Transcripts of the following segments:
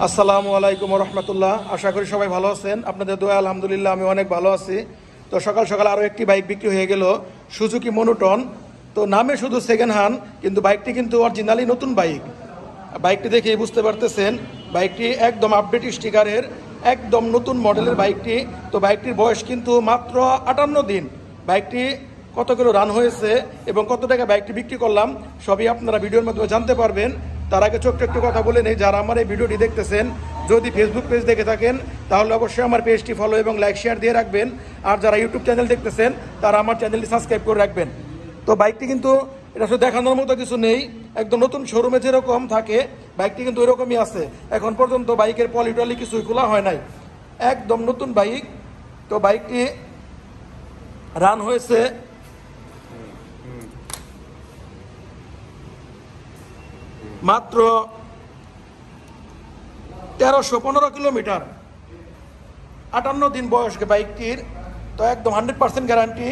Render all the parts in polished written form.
আসসালামু আলাইকুম রহমতুল্লাহ। আশা করি সবাই ভালো আছেন। আপনাদের দোয়া আলহামদুলিল্লাহ আমি অনেক ভালো আছি। তো সকাল সকাল আরও একটি বাইক বিক্রি হয়ে গেল, সুজুকি মনোটন। তো নামে শুধু সেকেন্ড হ্যান্ড, কিন্তু বাইকটি কিন্তু অরিজিনালি নতুন বাইক। বাইকটি দেখেই বুঝতে পারতেছেন বাইকটি একদম আপডেট স্টিকারের, একদম নতুন মডেলের বাইকটি। তো বাইকটির বয়স কিন্তু মাত্র 58 দিন। বাইকটি কত কিলো রান হয়েছে এবং কত টাকা বাইকটি বিক্রি করলাম সবই আপনারা ভিডিওর মাধ্যমে জানতে পারবেন। তার আগে ছোট্ট একটু কথা বলে নেই, যারা আমার এই ভিডিওটি দেখতেছেন যদি ফেসবুক পেজ দেখে থাকেন তাহলে অবশ্যই আমার পেজটি ফলো এবং লাইক শেয়ার দিয়ে রাখবেন। আর যারা ইউটিউব চ্যানেল দেখতেছেন তারা আমার চ্যানেলটি সাবস্ক্রাইব করে রাখবেন। তো বাইকটি কিন্তু এটা শুধু দেখানোর মতো কিছু নেই, একদম নতুন শোরুমে যেরকম থাকে বাইকটি কিন্তু ওইরকমই আছে। এখন পর্যন্ত বাইকের পলিটলি কিছুই খোলা হয় নাই, একদম নতুন বাইক। তো বাইকটি রান হয়েছে মাত্র 1315 কিলোমিটার, 58 দিন বয়স বাইকটির। তো একদম 100% গ্যারান্টি,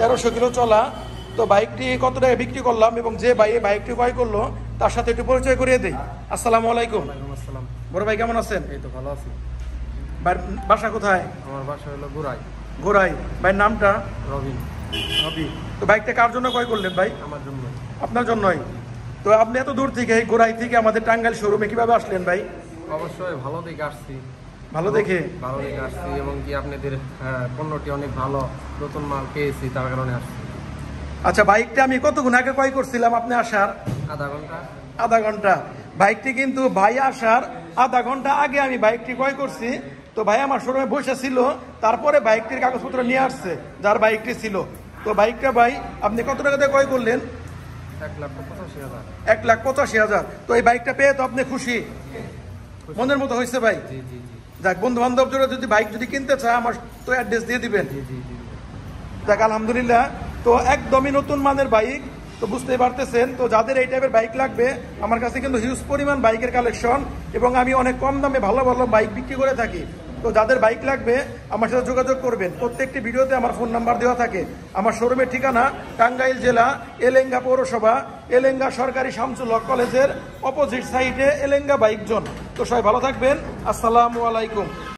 1300 কিলো চলা। তো বাইকটি কত টাকা বিক্রি করলাম এবং যে বাইকটি ক্রয় করলো তার সাথে একটু পরিচয় করিয়ে দিই। আসসালামু আলাইকুম। আসসালাম। বড় ভাই কেমন আছেন? এই তো ভালো আছি। বাসা কোথায়? আমার বাসা হলো গোড়াই। গোড়াই। ভাইয়ের নামটা? রবিন। রবি। তো বাইকটা কার জন্য ক্রয় করলেন ভাই? আমার জন্য। আপনার জন্যই। তো আপনি এত দূর থেকে এই গোড়াই থেকে আমাদের টাঙ্গাইল শোরুমে কিভাবে আসলেন ভাই? অবশ্যই ভালো দেখে আসছি। ভালো দেখে আসছি এবং কি আপনাদের পণ্যটি অনেক ভালো, নতুন মাল পেয়েছি তার কারণে আসছি। আচ্ছা, বাইকটা আমি কতক্ষণ আগে ক্রয় করছিলাম আপনি আসার? আধা ঘন্টা। বাইকটি কিন্তু ভাই আসার আধা ঘন্টা আগে আমি বাইকটি ক্রয় করছি। তো ভাই আমার শোরুমে বসে ছিল, তারপরে বাইকটির কাগজপত্র নিয়ে আসছে যার বাইকটি ছিল। তো বাইকটা ভাই আপনি কত টাকা দিয়ে ক্রয় করলেন? 1,85,000। 1,85,000। তো এই বাইকটা পেয়ে তো আপনি খুশি? মনের মতো হয়েছে ভাই? জি জি জি। যাক, বন্ধু বান্ধব যদি বাইক যদি কিনতে চায় আমার তো অ্যাড্রেস দিয়ে দিবেন। জি জি জি। যাক আলহামদুলিল্লাহ। তো একদমই নতুন মানের বাইক, তো বুঝতেই পারতেছেন। তো যাদের এই টাইপের বাইক লাগবে আমার কাছে কিন্তু হিউজ পরিমাণ বাইকের কালেকশন এবং আমি অনেক কম দামে ভালো ভালো বাইক বিক্রি করে থাকি। তো যাদের বাইক লাগবে আমার সাথে যোগাযোগ করবেন। প্রত্যেকটি ভিডিওতে আমার ফোন নাম্বার দেওয়া থাকে। আমার শোরুমের ঠিকানা টাঙ্গাইল জেলা এলেঙ্গা পৌরসভা, এলেঙ্গা সরকারি শামসুল হক কলেজের অপোজিট সাইডে এলেঙ্গা বাইক জোন। তো সবাই ভালো থাকবেন। আসসালামু আলাইকুম।